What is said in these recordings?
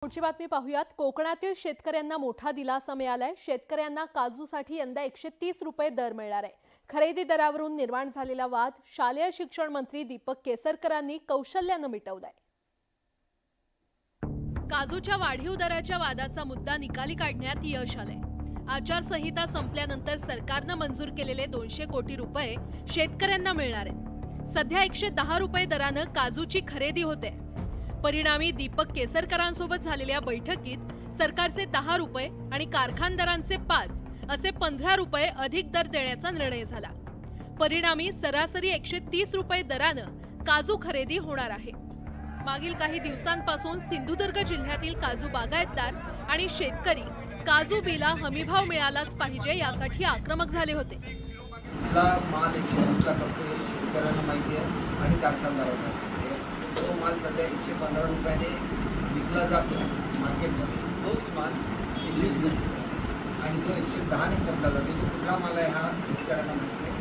पुढची बातमी पाहूयात। कोकणातील शेतकऱ्यांना मोठा दिलासा मिळालाय। शेतकऱ्यांना काजूसाठी यंदा 130 रुपये दर मिळणार आहे। खरेदी दरावरून निर्माण झालेला वाद शालेय शिक्षण मंत्री दीपक केसरकरांनी कौशल्याने मिटवलाय। काजूच्या वाढीव दराच्या वादाचा मुद्दा निकाली काढण्यात यश आलंय। आचारसंहिता संपल्यानंतर सरकारने मंजूर केलेले 200 कोटी रुपये शेतकऱ्यांना मिळणार आहेत। सध्या 110 रुपये दराने काजूची खरेदी होते। परिणामी दीपक केसरकरांसोबत झालेल्या बैठकीत सरकारचे 10 रुपये आणि कारखानदारांचे 5 असे 15 रुपये अधिक दर देण्याचा निर्णय झाला। परिणामी सरासरी 130 रुपये दराने काजू खरेदी होणार आहे। मागील काही दिवसांपासून सिंधुदुर्ग जिल्ह्यातील काजू बागायतदार आणि शेतकरी काजू बिला हमीभाव मिळालाच पाहिजे यासाठी आक्रमक झाले होते। माल 120 ला करतो हे शेतकऱ्यांना माहिती आहे आणि कारखानदारांना माहिती आहे। तो माल सध्या 115 रुपयाने विकला जातो मार्केटमध्ये, तोच माल 120 आणि जो 110 ने खपला जातो तो कुठला माल आहे हा शेतकऱ्यांना माहिती आहे।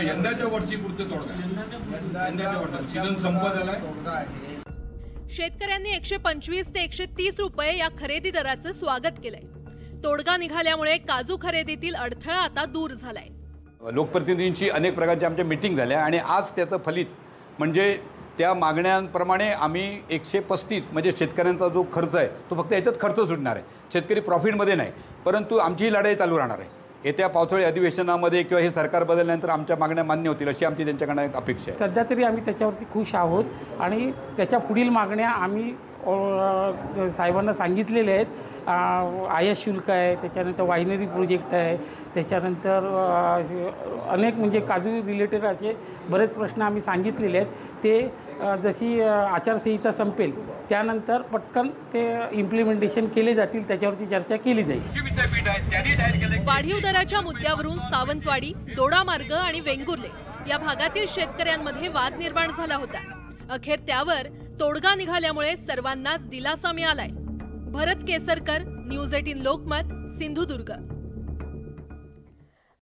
यंदाच्या वर्षी पुरते तोडगा सीझन संपत आलाय। तोडगा आहे। शेतकऱ्यांनी 125 ते 130 रुपये या खरेदी दराचं स्वागत केलंय। तोडगा निघाल्यामुळे काजू खरेदीतील अडथळा आता दूर झालाय। लोकप्रतिनिधींची अनेक प्रकारच्या आमच्या मीटिंग झाल्या आणि आज त्याचं फलित म्हणजे त्या मागण्यांप्रमाणे आम्ही 135 म्हणजे शेतकऱ्यांचा जो खर्च आहे तो फक्त याच्यात खर्च सुटणार आहे, शेतकरी प्रॉफिटमध्ये नाही। परंतु आमची ही लढाई चालू राहणार आहे। येत्या पावसाळी अधिवेशनामध्ये किंवा हे सरकार बदलल्यानंतर आमच्या मागण्या मान्य होतील अशी आमची त्यांच्याकडे अपेक्षा आहे। सध्या तरी आम्ही त्याच्यावरती खुश आहोत आणि त्याच्या पुढील मागण्या आम्ही साहेबांना सांगितलेल्या आहेत। आयात शुल्क आहे, त्याच्यानंतर वायनरी प्रोजेक्ट आहे, त्याच्यानंतर अनेक म्हणजे काजू रिलेटेड असे बरेच प्रश्न आम्ही सांगितलेले आहेत। ते जशी आचारसंहिता संपेल त्यानंतर पटकन ते इम्प्लिमेंटेशन केले जातील, त्याच्यावरती चर्चा केली जाईल। वाढीव दराच्या मुद्द्यावरून सावंतवाडी, दोडामार्ग आणि वेंगुर्ले या भागातील शेतकऱ्यांमध्ये वाद निर्माण झाला होता। अखेर त्यावर तोडगा निघाल्यामुळे सर्वांनाच दिलासा मिळालाय। भरत केसरकर, न्यूज 18 लोकमत, सिंधुदुर्ग।